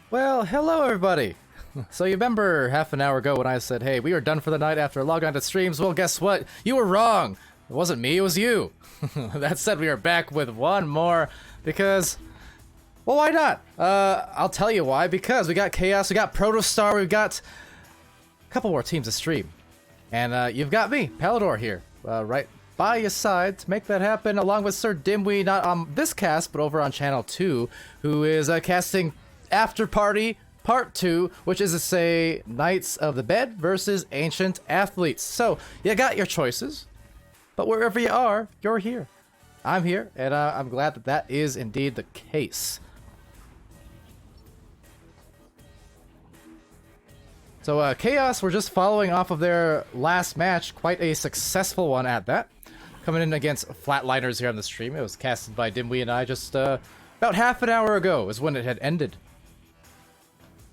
Well, hello everybody! So you remember half an hour ago when I said, hey, we are done for the night after logging on to streams? Well, guess what? You were wrong! It wasn't me, it was you! That said, we are back with one more, because... well, why not? I'll tell you why. Because we got Chaos, we got Protostar, we've got a couple more teams to stream. And you've got me, Palidore here, right by your side to make that happen, along with Sir Dimwee, not on this cast, but over on Channel 2, who is casting After Party Part 2, which is to say Knights of the Bed versus Ancient Athletes. So, you got your choices, but wherever you are, you're here. I'm here, and I'm glad that that is indeed the case. So, Chaos were just following off of their last match, quite a successful one at that. Coming in against Flatliners here on the stream. It was casted by Dimwee and I just about half an hour ago is when it had ended.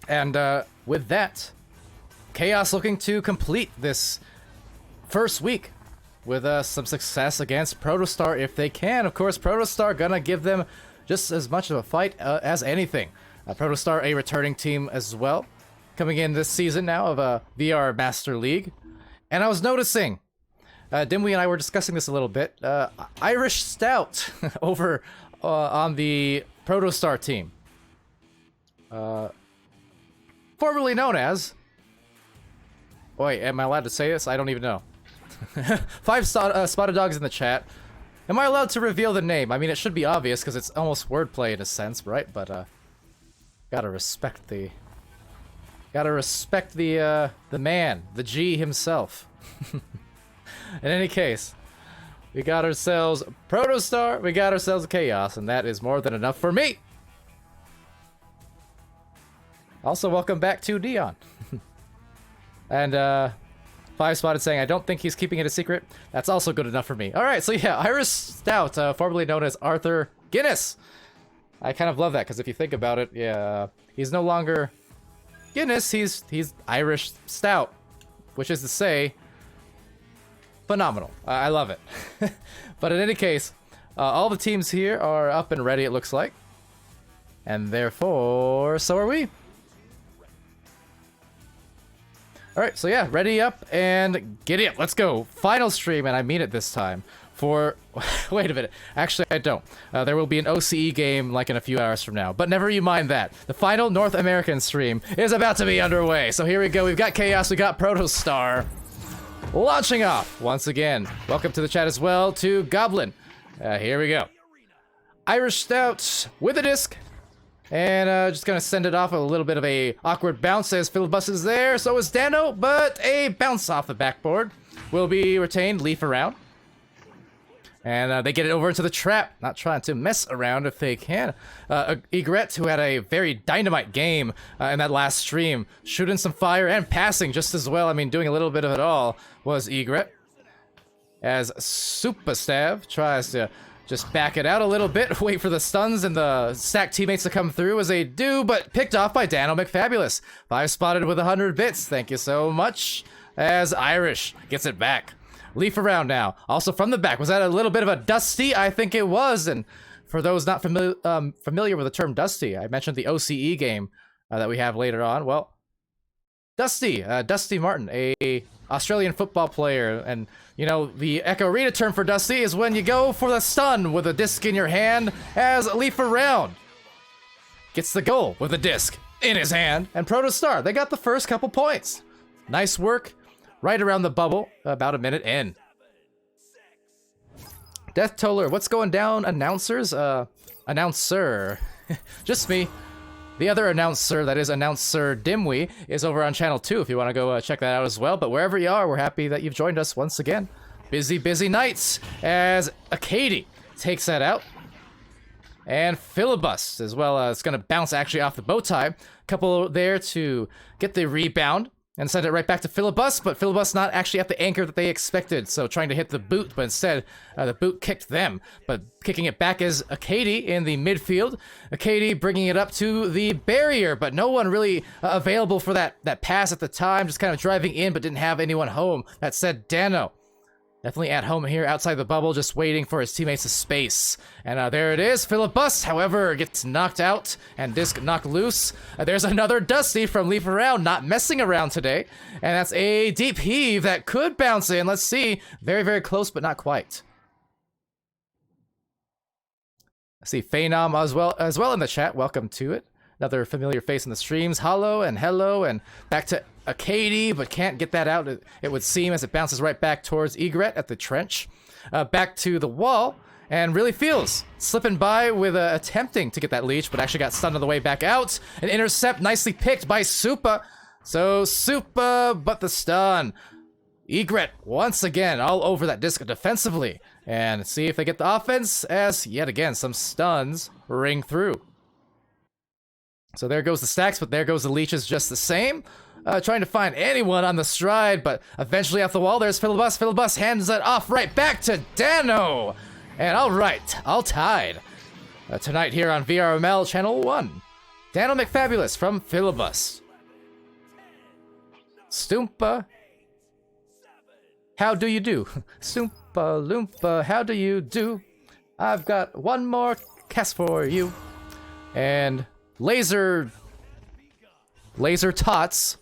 And with that, Chaos looking to complete this first week with some success against Protostar if they can. Of course, Protostar gonna give them just as much of a fight as anything. Protostar, a returning team as well, coming in this season now of a VR Master League. And I was noticing, Dimwee and I were discussing this a little bit, Irish Stout over on the Protostar team. Formerly known as... wait, am I allowed to say this? I don't even know. Five spotted dogs in the chat. Am I allowed to reveal the name? I mean, it should be obvious because it's almost wordplay in a sense, right? But gotta respect the man, the G himself. In any case, we got ourselves Protostar, we got ourselves Chaos, and that is more than enough for me. Also, welcome back to Dion. And Five Spotted saying, I don't think he's keeping it a secret. That's also good enough for me. Alright, so yeah, Irish Stout, formerly known as Arthur Guinness. I kind of love that, because if you think about it, yeah, he's no longer Guinness, he's Irish Stout. Which is to say, phenomenal. I love it. But in any case, all the teams here are up and ready, it looks like. And therefore, so are we. Alright, so yeah, ready up and giddy up. Let's go. Final stream, and I mean it this time, for... wait a minute. Actually, I don't. There will be an OCE game like in a few hours from now. But never you mind that. The final North American stream is about to be underway. So here we go. We've got Chaos, we got Protostar. Launching off once again. Welcome to the chat as well to Goblin. Here we go. Irish Stout with a disc. And just gonna send it off a little bit of a awkward bounce as Philibus is there. So is Dano, but a bounce off the backboard will be retained. Leaf around. And they get it over into the trap. Not trying to mess around if they can. Egret, who had a very dynamite game in that last stream, shooting some fire and passing just as well. I mean, doing a little bit of it all was Egret. As Superstav tries to just back it out a little bit, wait for the stuns and the stack teammates to come through as they do, but picked off by Dano McFabulous. Five spotted with 100 bits. Thank you so much. As Irish gets it back. Leaf around now. Also from the back. Was that a little bit of a Dusty? I think it was. And for those not familiar with the term Dusty, I mentioned the OCE game that we have later on. Well, Dusty Martin, a Australian football player. And, you know, the Echo Arena term for Dusty is when you go for the stun with a disc in your hand as Leaf around gets the goal with a disc in his hand. And Protostar, they got the first couple points. Nice work. Right around the bubble, about a minute in. Death Toller, what's going down, announcers? Announcer. Just me. The other announcer, that is Announcer Dimwee, is over on Channel 2 if you want to go check that out as well. But wherever you are, we're happy that you've joined us once again. Busy, busy nights as Akadi takes that out. And Filibust as well. It's going to bounce actually off the bow tie. Couple there to get the rebound. And send it right back to Filibust, but Filibust not actually at the anchor that they expected, so trying to hit the boot, but instead, the boot kicked them. But kicking it back is Akadi in the midfield. Akadi bringing it up to the barrier, but no one really available for that pass at the time, just kind of driving in, but didn't have anyone home. That said, Dano Definitely at home here outside the bubble, just waiting for his teammates to space. And there it is, Philibus, however, gets knocked out and disc knocked loose. There's another Dusty from Leaf Around, not messing around today. And that's a deep heave that could bounce in. Let's see. Very, very close, but not quite. I see Phenom as well in the chat. Welcome to it. Another familiar face in the streams. Hello, and back to Akadi, but can't get that out, it would seem, as it bounces right back towards Egret at the trench. Back to the wall, and really feels slipping by with attempting to get that leech, but actually got stunned on the way back out. An intercept nicely picked by Supa. So Supa, but the stun. Egret, once again, all over that disc defensively. And see if they get the offense, as, yet again, some stuns ring through. So there goes the stacks, but there goes the leeches just the same. Trying to find anyone on the stride, but eventually off the wall, there's Philibus. Philibus hands it off right back to Dano. And all right, all tied. Tonight here on VRML Channel 1. Dano McFabulous from Philibus. Stoompa, how do you do? Stoompa Loompa, how do you do? I've got one more cast for you. And Laser Tots,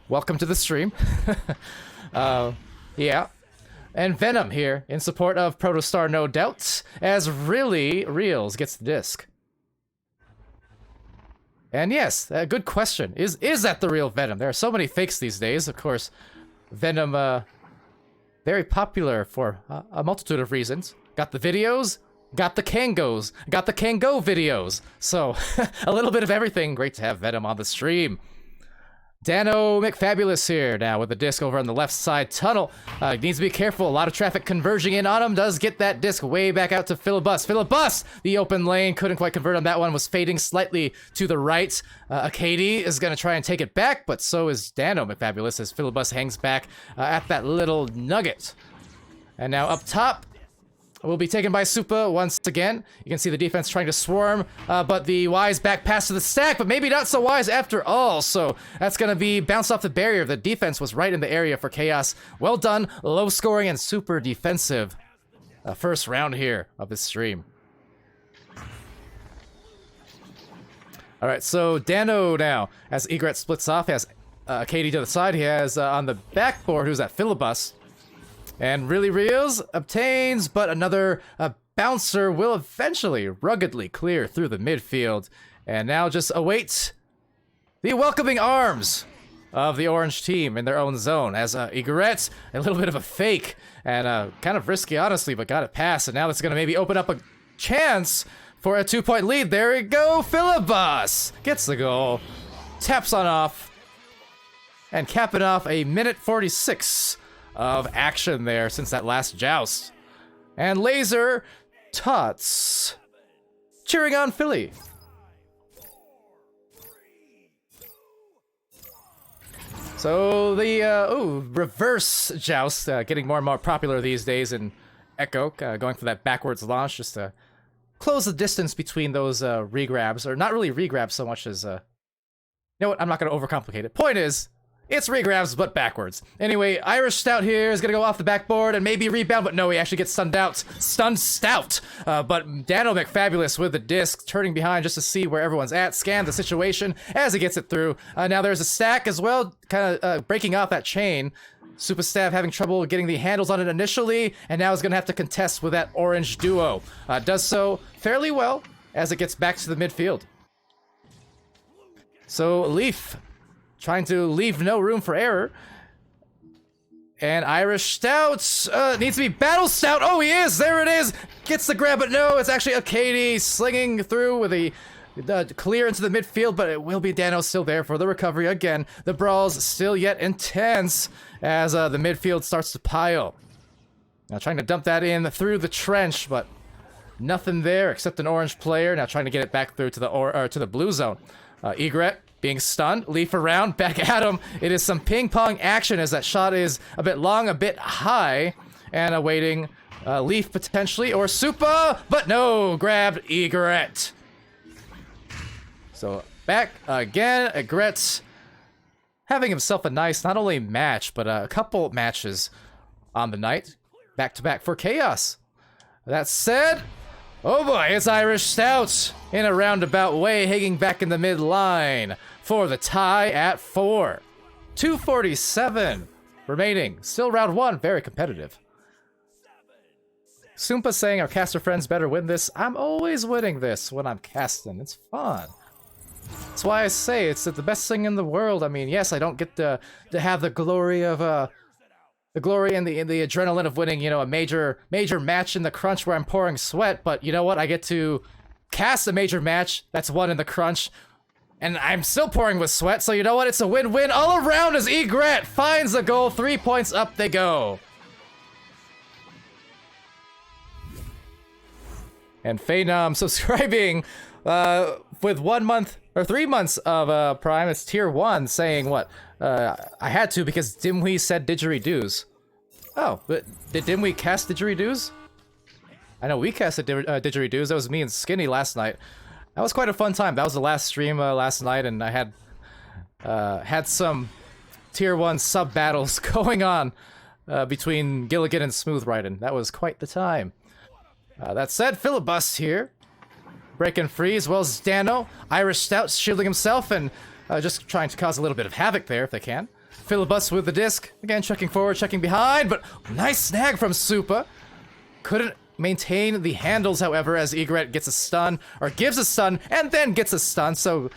welcome to the stream. Yeah. And Venom here in support of Protostar, no doubt, as Really Reels gets the disc. And yes, a good question. Is that the real Venom? There are so many fakes these days. Of course, Venom, very popular for a multitude of reasons. Got the videos, got the Kangos, got the Kango videos. So, a little bit of everything. Great to have Venom on the stream. Dano McFabulous here now with the disc over on the left side tunnel. Needs to be careful. A lot of traffic converging in on him. Does get that disc way back out to Philibus. Philibus, the open lane, couldn't quite convert on that one. Was fading slightly to the right. Akadi is going to try and take it back, but so is Dano McFabulous as Philibus hangs back at that little nugget. And now up top, will be taken by Supa once again. You can see the defense trying to swarm, but the wise back pass to the stack, but maybe not so wise after all. So that's going to be bounced off the barrier. The defense was right in the area for Chaos. Well done, low scoring and super defensive first round here of this stream. All right, so Dano now, as Egret splits off, has Katie to the side. He has on the backboard, who's at Philibus. And Really Reels obtains, but another bouncer will eventually ruggedly clear through the midfield. And now just await the welcoming arms of the orange team in their own zone. As Egret, a little bit of a fake, and kind of risky, honestly, but got it past. And now it's going to maybe open up a chance for a 2-point lead. There we go, Philibus gets the goal, taps on off, and capping off a minute 46 of action there since that last joust. And Laser Tots cheering on Philly. So the reverse joust getting more and more popular these days in Echo, going for that backwards launch just to close the distance between those regrabs, or not really regrabs so much as you know what, I'm not going to overcomplicate it. Point is, it's regrabs, but backwards. Anyway, Irish Stout here is going to go off the backboard and maybe rebound, but no, he actually gets stunned out. Stunned Stout. But Dano McFabulous with the disc, turning behind just to see where everyone's at, scan the situation as he gets it through. Now there's a stack as well, kind of breaking off that chain. Superstaff having trouble getting the handles on it initially, and now is going to have to contest with that orange duo. Does so fairly well as it gets back to the midfield. So Leaf trying to leave no room for error. And Irish Stout needs to be Battle Stout. Oh, he is! There it is! Gets the grab, but no, it's actually Akadi slinging through with a clear into the midfield, but it will be Dano still there for the recovery again. The brawl's still yet intense as the midfield starts to pile. Now trying to dump that in through the trench, but nothing there except an orange player. Now trying to get it back through to the blue zone. Egret being stunned, Leaf around, back at him. It is some ping-pong action as that shot is a bit long, a bit high, and awaiting Leaf potentially, or Supa, but no, grabbed Egret. So back again, Egret having himself a nice, not only match, but a couple matches on the night. Back-to-back for Chaos. That said, oh boy, it's Irish Stout in a roundabout way, hanging back in the mid-line for the tie at 4. 247 remaining. Still round 1, very competitive. Soompa saying our caster friends better win this. I'm always winning this when I'm casting. It's fun. That's why I say it's the best thing in the world. I mean, yes, I don't get to have the glory of the glory and the adrenaline of winning, you know, a major match in the crunch where I'm pouring sweat. But you know what? I get to cast a major match that's won in the crunch, and I'm still pouring with sweat. So you know what? It's a win-win all around as Egret finds the goal. 3 points up they go. And Phenom subscribing with 1 month or 3 months of Prime. It's tier 1 saying what? I had to because Dimwee said didgeridoos. Oh, but did Dimwee cast didgeridoos? I know we casted didgeridoos. That was me and Skinny last night. That was quite a fun time. That was the last stream last night, and I had some tier 1 sub battles going on between Gilligan and Smooth Riding. That was quite the time. That said, Filibust here, breaking free, as well as Dano. Irish Stout shielding himself and just trying to cause a little bit of havoc there if they can. Filibust with the disc, again checking forward, checking behind, but nice snag from Supa. Couldn't maintain the handles, however, as Egret gets a stun, or gives a stun, and then gets a stun, so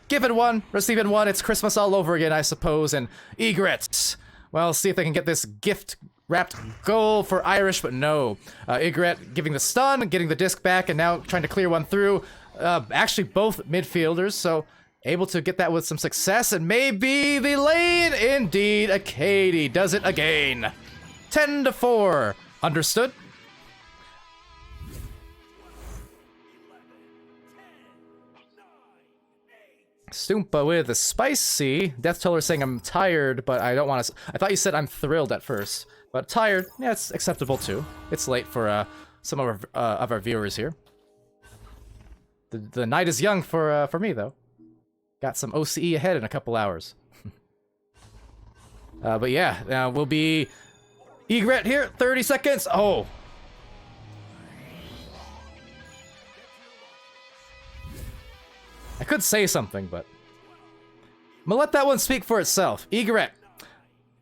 giving one, receiving one, it's Christmas all over again, I suppose, and Egret, well, see if they can get this gift-wrapped goal for Irish, but no. Egret giving the stun, getting the disc back, and now trying to clear one through. Actually, both midfielders, so able to get that with some success, and maybe the lane, indeed, Akadi does it again. 10-4. Understood? Stoompa with the spicy. Death Toller saying I'm tired, but I don't want to. I thought you said I'm thrilled at first, but tired, yeah, it's acceptable too. It's late for some of our viewers here. The night is young for me though. Got some OCE ahead in a couple hours. But yeah, we'll be Egret here. 30 seconds. Oh. I could say something, but I'm gonna let that one speak for itself. Egret,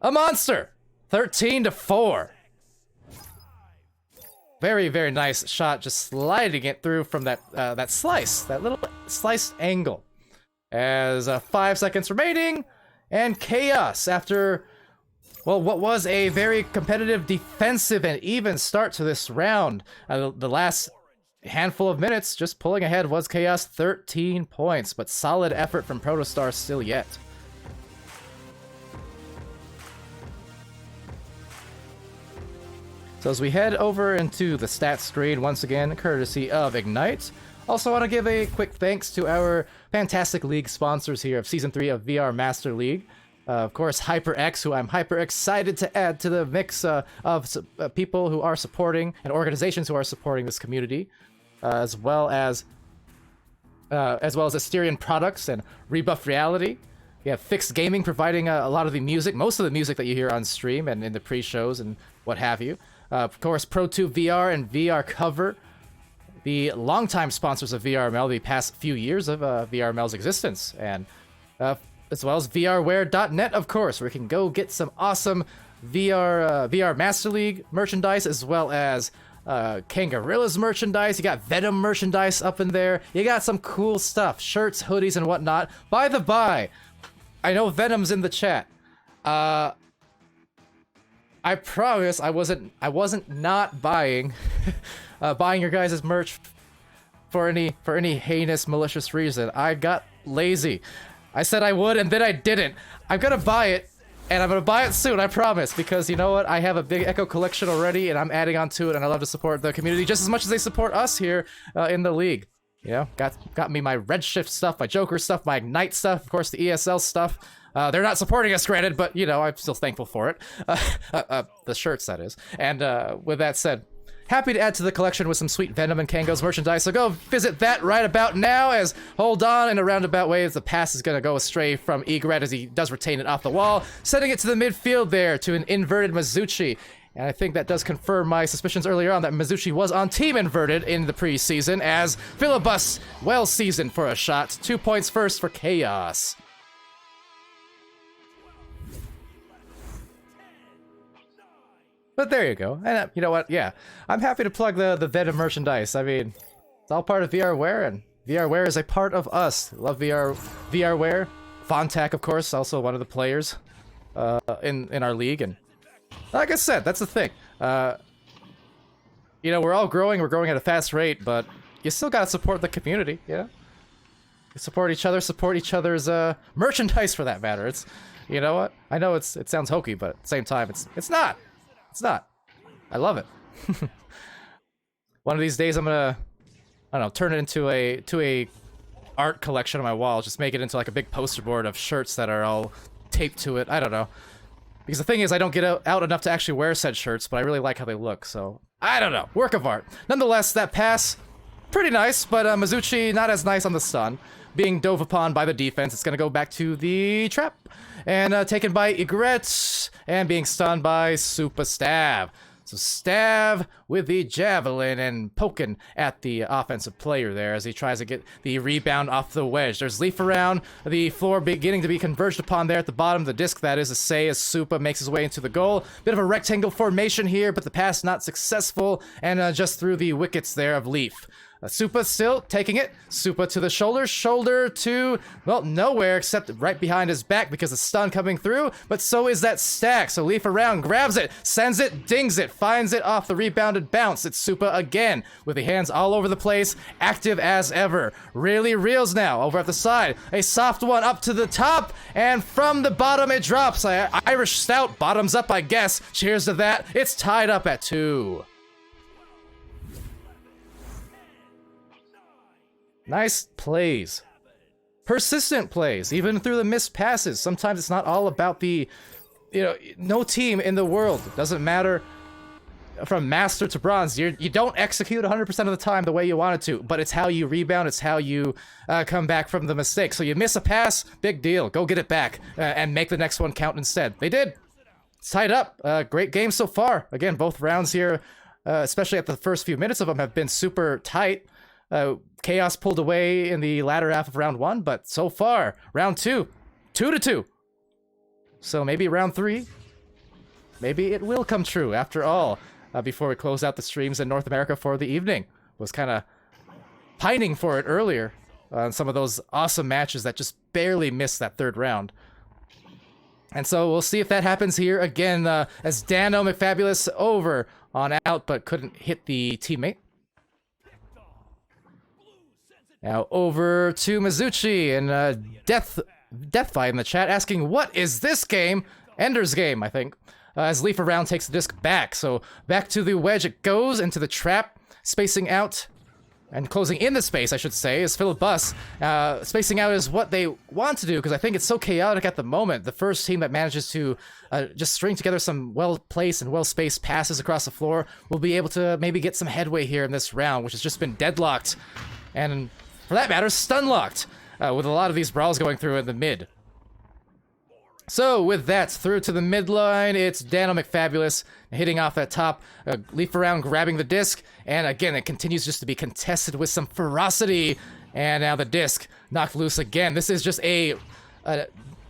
a monster. 13-4. Very, very nice shot, just sliding it through from that slice, that little sliced angle. As 5 seconds remaining, and Chaos after, well, what was a very competitive, defensive, and even start to this round. The last handful of minutes, just pulling ahead was Chaos, 13 points, but solid effort from Protostar still yet. So as we head over into the stats screen, once again, courtesy of Ignite, also want to give a quick thanks to our fantastic league sponsors here of Season 3 of VR Master League. Of course, HyperX, who I'm hyper excited to add to the mix of people who are supporting, and organizations who are supporting this community. As well as Asterion Products and Rebuff Reality. We have Fixed Gaming providing a lot of the music, most of the music that you hear on stream and in the pre-shows and what have you. Of course, Pro2 VR and VR Cover, the longtime sponsors of VRML, the past few years of VRML's existence, and as well as VRware.net, of course, where you can go get some awesome VR Master League merchandise, as well as Kangorilla's merchandise. You got Venom merchandise up in there. You got some cool stuff, shirts, hoodies, and whatnot. By the by, I know Venom's in the chat. I promise I wasn't not buying buying your guys' merch for any heinous, malicious reason. I got lazy. I said I would, and then I didn't. I'm gonna buy it. And I'm gonna buy it soon, I promise, because you know what? I have a big Echo collection already, and I'm adding on to it, and I love to support the community just as much as they support us here in the league. You know, got me my Redshift stuff, my Joker stuff, my Ignite stuff, of course the ESL stuff. They're not supporting us, granted, but you know, I'm still thankful for it. The shirts, that is. And with that said, happy to add to the collection with some sweet Venom and Kango's merchandise, so go visit that right about now, as hold on in a roundabout way as the pass is going to go astray from Egret as he does retain it off the wall, sending it to the midfield there to an inverted Mizuchi. And I think that does confirm my suspicions earlier on that Mizuchi was on Team Inverted in the preseason, as Philibus, well seasoned for a shot. 2 points first for Chaos. But there you go. And you know what? Yeah, I'm happy to plug the Venom merchandise. I mean, it's all part of VRware, and VRware is a part of us. Love VRware. Fontac, of course, also one of the players in our league, and like I said, that's the thing. You know, we're all growing. We're growing at a fast rate, but you still gotta support the community. Yeah, you support each other. Support each other's merchandise, for that matter. It's, you know what? I know it sounds hokey, but at the same time, it's not. It's not. I love it. One of these days, I'm gonna, I don't know, turn it into a art collection on my wall. Just make it into like a big poster board of shirts that are all taped to it. I don't know. Because the thing is, I don't get out enough to actually wear said shirts, but I really like how they look, so I don't know. Work of art. Nonetheless, that pass, pretty nice, but Mizuchi not as nice on the stun. Being dove upon by the defense, it's gonna go back to the trap. And taken by Egret, and being stunned by Super Stab. So Stab with the javelin and poking at the offensive player there as he tries to get the rebound off the wedge. There's Leaf around, the floor beginning to be converged upon there at the bottom of the disc, that is to say, as Supa makes his way into the goal. Bit of a rectangle formation here, but the pass not successful, and just through the wickets there of Leaf. Supa still taking it. Supa to the shoulder to, well, nowhere except right behind his back because of stun coming through, but so is that stack. So Leaf around, grabs it, sends it, dings it, finds it off the rebounded bounce. It's Supa again with the hands all over the place, active as ever. Really reels now over at the side. A soft one up to the top, and from the bottom it drops. Irish Stout bottoms up, I guess. Cheers to that. It's tied up at 2. Nice plays. Persistent plays, even through the missed passes. Sometimes it's not all about the, you know, no team in the world. It doesn't matter from master to bronze. You don't execute 100% of the time the way you wanted to, but it's how you rebound, it's how you come back from the mistake. So you miss a pass, big deal. Go get it back and make the next one count instead. They did. It's tied up. Great game so far. Again, both rounds here, especially at the first few minutes of them, have been super tight. Chaos pulled away in the latter half of round 1, but so far, round 2, 2-2. So maybe round 3, maybe it will come true after all. Before we close out the streams in North America for the evening, was kind of pining for it earlier on some of those awesome matches that just barely missed that third round. And so we'll see if that happens here again, as Dano McFabulous over on out, but couldn't hit the teammate. Now over to Mizuchi, and Death Fight in the chat asking, what is this game? Ender's Game, I think. As Leaf around takes the disc back. So back to the wedge it goes, into the trap, spacing out, and closing in the space, I should say, is Philibus. Spacing out is what they want to do, because I think it's so chaotic at the moment. The first team that manages to just string together some well-placed and well-spaced passes across the floor will be able to maybe get some headway here in this round, which has just been deadlocked. And for that matter, stun-locked, with a lot of these brawls going through in the mid. So with that, through to the midline, it's Dano McFabulous hitting off that top, Leaf around, grabbing the disc, and again, it continues just to be contested with some ferocity, and now the disc knocked loose again. This is just a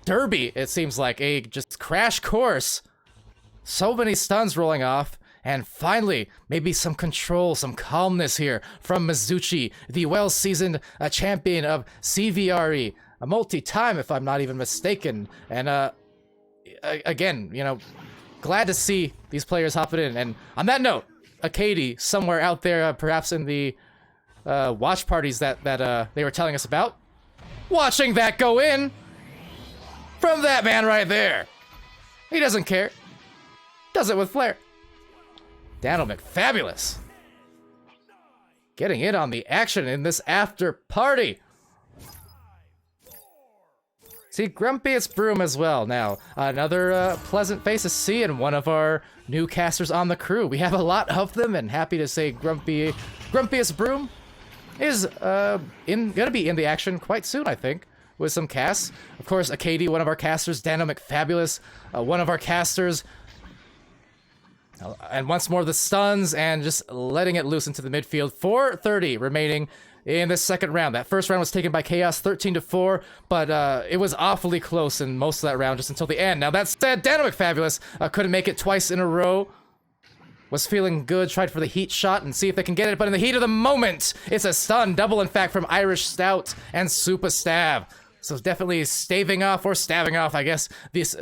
derby, it seems like, a just crash course. So many stuns rolling off. And finally, maybe some control, some calmness here from Mizuchi, the well-seasoned champion of CVRE, a multi-time, if I'm not even mistaken. And again, you know, glad to see these players hopping in. And on that note, Akadi, somewhere out there, perhaps in the watch parties that they were telling us about, watching that go in from that man right there. He doesn't care. Does it with flair. Dano McFabulous getting in on the action in this after party. See, Grumpiest Broom as well. Now, another pleasant face to see in one of our new casters on the crew. We have a lot of them, and happy to say Grumpiest Broom is gonna be in the action quite soon, I think, with some casts. Of course, Akadi, one of our casters, Dano McFabulous, one of our casters. And once more the stuns and just letting it loose into the midfield. 4:30 remaining in the second round. That first round was taken by Chaos 13-4, but it was awfully close in most of that round just until the end. Now that said, Dynamic Fabulous couldn't make it twice in a row. Was feeling good, tried for the heat shot and see if they can get it, but in the heat of the moment, it's a stun, double in fact, from Irish Stout and Super Stab. So definitely staving off, or stabbing off, I guess, this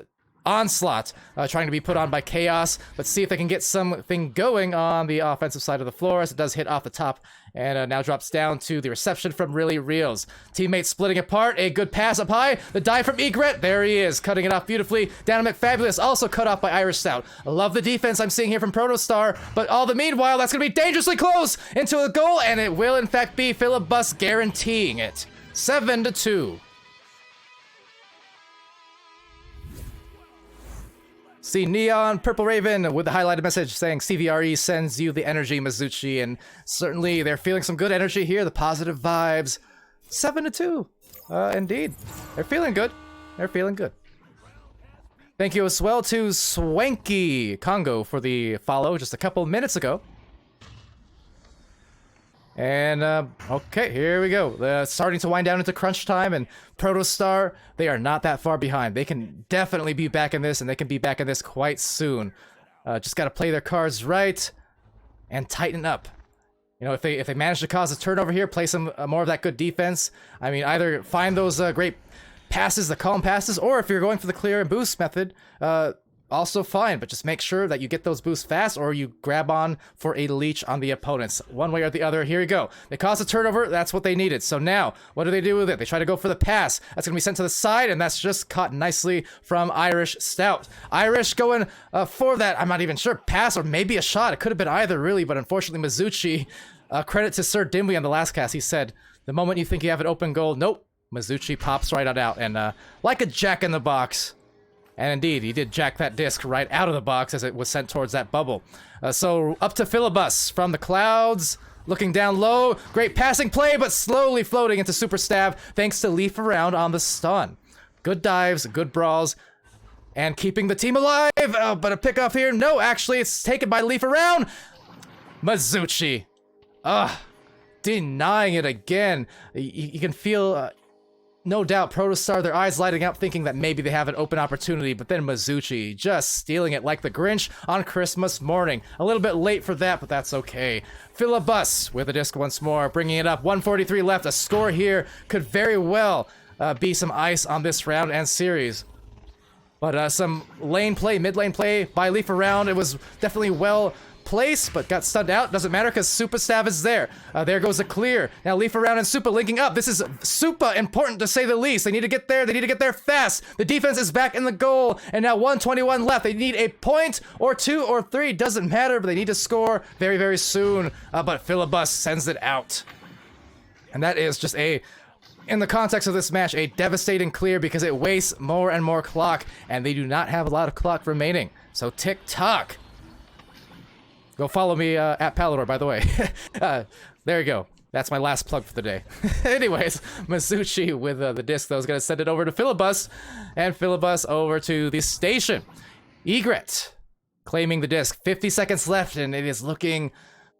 onslaught trying to be put on by Chaos. Let's see if they can get something going on the offensive side of the floor, as it does hit off the top and now drops down to the reception from Really Reels. Teammates splitting apart, a good pass up high, the dive from Egret, there he is, cutting it off beautifully. Dynamic Fabulous also cut off by Irish Stout. I love the defense I'm seeing here from Protostar, but all the meanwhile, that's going to be dangerously close into a goal, and it will in fact be Philibus guaranteeing it. 7-2. See Neon Purple Raven with the highlighted message saying CVRE sends you the energy, Mizuchi, and certainly they're feeling some good energy here, the positive vibes. 7-2. Indeed. They're feeling good. They're feeling good. Thank you as well to Swanky Congo for the follow just a couple minutes ago. And, okay, here we go. Starting to wind down into crunch time, and Protostar, they are not that far behind. They can definitely be back in this, and they can be back in this quite soon. Just gotta play their cards right and tighten up. You know, if they manage to cause a turnover here, play some more of that good defense. I mean, either find those great passes, the calm passes, or if you're going for the clear and boost method, also fine, but just make sure that you get those boosts fast, or you grab on for a leech on the opponents. One way or the other, here we go. They caused a turnover, that's what they needed. So now, what do they do with it? They try to go for the pass. That's going to be sent to the side, and that's just caught nicely from Irish Stout. Irish going for that, I'm not even sure, pass or maybe a shot. It could have been either, really, but unfortunately, Mizuchi, credit to Sir Dimwee on the last cast, he said, the moment you think you have an open goal, nope, Mizuchi pops right on out, and like a jack-in-the-box. And indeed, he did jack that disc right out of the box as it was sent towards that bubble. So up to Philibus from the clouds, looking down low. Great passing play, but slowly floating into Super Stab thanks to Leaf Around on the stun. Good dives, good brawls, and keeping the team alive. But a pickoff here. No, actually, it's taken by Leaf Around. Mizuchi. Denying it again. You can feel... no doubt, Protostar, their eyes lighting up, thinking that maybe they have an open opportunity, but then Mizuchi just stealing it like the Grinch on Christmas morning. A little bit late for that, but that's okay. Philibus with a disc once more, bringing it up. 1:43 left. A score here could very well be some ice on this round and series. But some lane play, mid lane play by Leaf Around. It was definitely well placed, but got stunned out. Doesn't matter because Super Stav is there. There goes the clear. Now Leaf Around and Super linking up. This is super important to say the least. They need to get there. They need to get there fast. The defense is back in the goal, and now 1:21 left. They need a point or two or three. Doesn't matter, but they need to score very, very soon. But Philibus sends it out. And that is just in the context of this match, a devastating clear because it wastes more and more clock, and they do not have a lot of clock remaining. So tick-tock. Go follow me at Palidore, by the way. There you go. That's my last plug for the day. Anyways, Mizuchi with the disc, though, is going to send it over to Philibus, and Philibus over to the station. Egret claiming the disc. 50 seconds left, and it is looking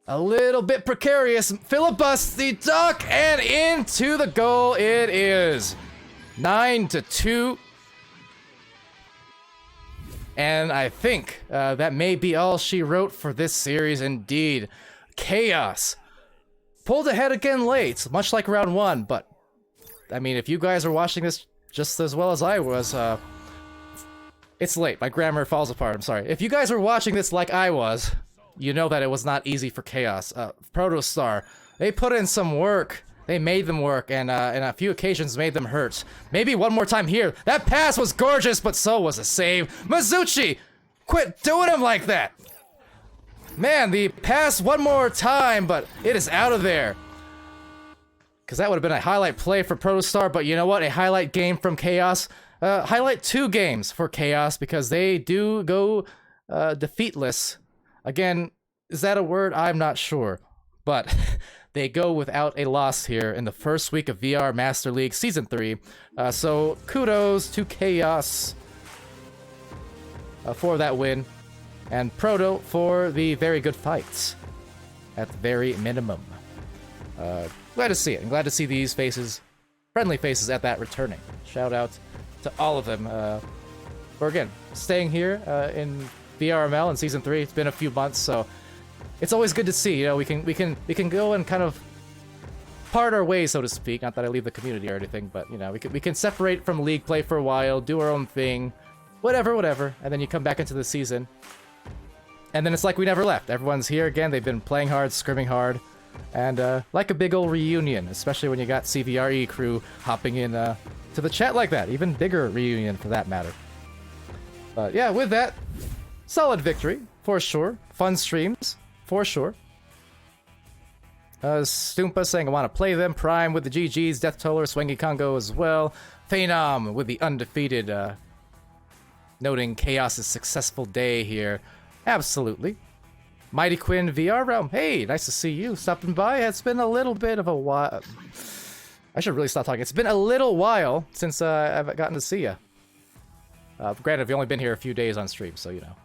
a little bit precarious. Philibus, the duck, and into the goal it is. 9-2. And I think that may be all she wrote for this series indeed. Chaos pulled ahead again late, much like round one, but I mean, if you guys are watching this just as well as I was, it's late. My grammar falls apart, I'm sorry. If you guys are watching this like I was, you know that it was not easy for Chaos. Protostar, they put in some work. They made them work, and in a few occasions made them hurt. Maybe one more time here. That pass was gorgeous, but so was a save. Mizuchi, quit doing him like that. Man, the pass one more time, but it is out of there. Because that would have been a highlight play for Protostar, but you know what? A highlight game from Chaos. Highlight 2 games for Chaos, because they do go defeatless. Again, is that a word? I'm not sure. But... they go without a loss here in the first week of VR Master League Season 3. So kudos to Chaos for that win. and Proto for the very good fights, at the very minimum. Glad to see it. I'm glad to see these faces, friendly faces at that returning. Shout out to all of them for, again, staying here in VRML in Season 3. It's been a few months, so it's always good to see. You know, we can go and kind of part our ways, so to speak. Not that I leave the community or anything, but, you know, we can separate from League play for a while, do our own thing, whatever, and then you come back into the season. And then it's like we never left. Everyone's here again. They've been playing hard, scrimming hard, and like a big old reunion, especially when you got CVRE crew hopping in to the chat like that. Even bigger reunion for that matter. But yeah, with that, solid victory for sure. Fun streams for sure. Stoompa saying I want to play them. Prime with the GGs. Death Toller, Swangy Congo as well. Phenom with the undefeated, noting Chaos's successful day here. Absolutely. Mighty Quinn VR Realm. Hey, nice to see you stopping by. It's been a little bit of a while. I should really stop talking. It's been a little while since I've gotten to see you. Granted, I've only been here a few days on stream, so you know.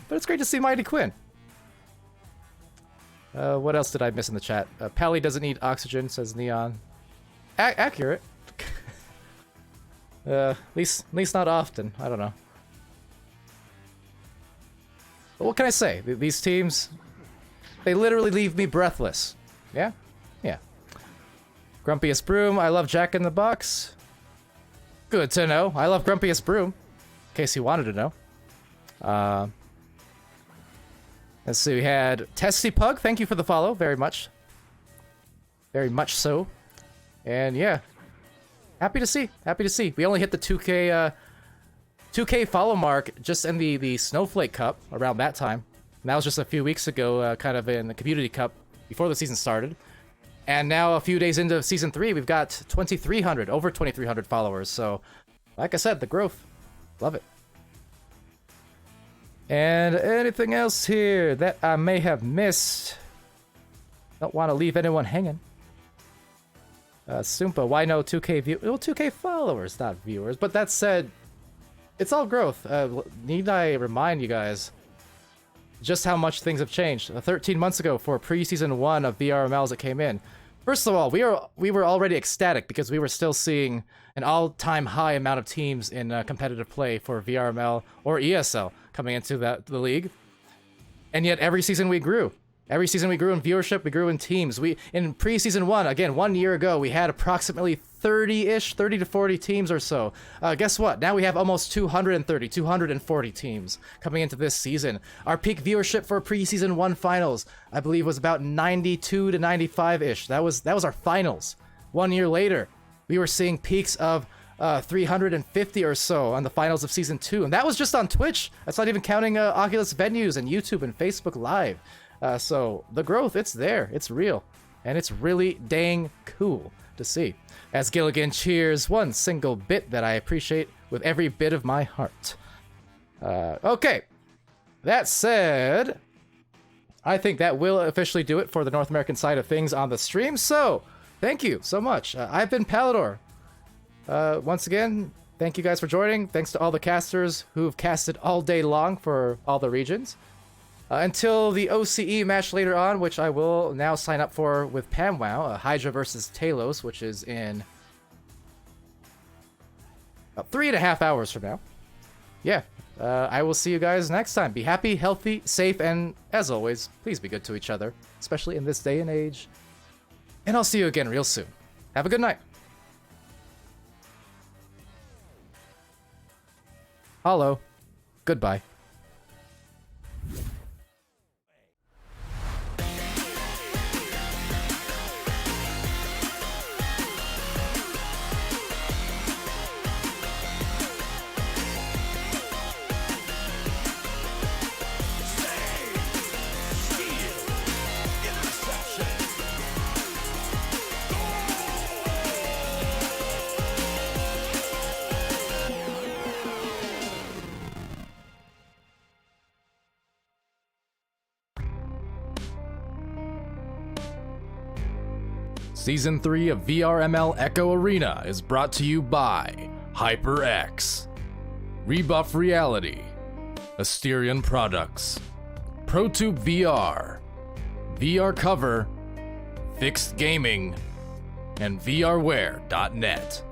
But it's great to see Mighty Quinn. What else did I miss in the chat? Pally doesn't need oxygen, says Neon. Accurate. At least not often. I don't know. But what can I say? These teams, they literally leave me breathless. Yeah? Yeah. Grumpiest Broom, I love Jack in the Box. Good to know. I love Grumpiest Broom, in case you wanted to know. Let's see, we had Testy Pug, thank you for the follow, very much. Very much so. And yeah, happy to see. We only hit the 2K follow mark just in the Snowflake Cup around that time. And that was just a few weeks ago, kind of in the Community Cup before the season started. And now a few days into Season 3, we've got 2,300, over 2,300 followers. So, like I said, the growth. Love it. And anything else here that I may have missed? Don't want to leave anyone hanging. Soompa, why no 2K view? Well, 2K followers, not viewers. But that said, it's all growth. Need I remind you guys just how much things have changed? 13 months ago, for pre-season 1 of VRMLs that came in. First of all, we were already ecstatic because we were still seeing an all-time high amount of teams in competitive play for VRML or ESL coming into the league. And yet every season we grew. Every season we grew in viewership, we grew in teams. In pre-season 1, again, 1 year ago, we had approximately 30-ish, 30 to 40 teams or so. Guess what? Now we have almost 230, 240 teams coming into this season. Our peak viewership for pre-season 1 finals, I believe, was about 92 to 95-ish. That was our finals. 1 year later, we were seeing peaks of 350 or so on the finals of season 2, and that was just on Twitch. That's not even counting Oculus venues and YouTube and Facebook Live. So the growth, it's there, it's real, and it's really dang cool to see. As Gilligan cheers, one single bit that I appreciate with every bit of my heart. Okay, that said, I think that will officially do it for the North American side of things on the stream. So, thank you so much. I've been Palidore. Once again, thank you guys for joining. Thanks to all the casters who've casted all day long for all the regions. Until the OCE match later on, which I will now sign up for with PamWow, Hydra versus Talos, which is in about 3.5 hours from now. Yeah, I will see you guys next time. Be happy, healthy, safe, and as always, please be good to each other, especially in this day and age. And I'll see you again real soon. Have a good night. Hello. Goodbye. Season 3 of VRML Echo Arena is brought to you by HyperX, Rebuff Reality, Asterion Products, ProTube VR, VR Cover, Fixed Gaming, and VRware.net.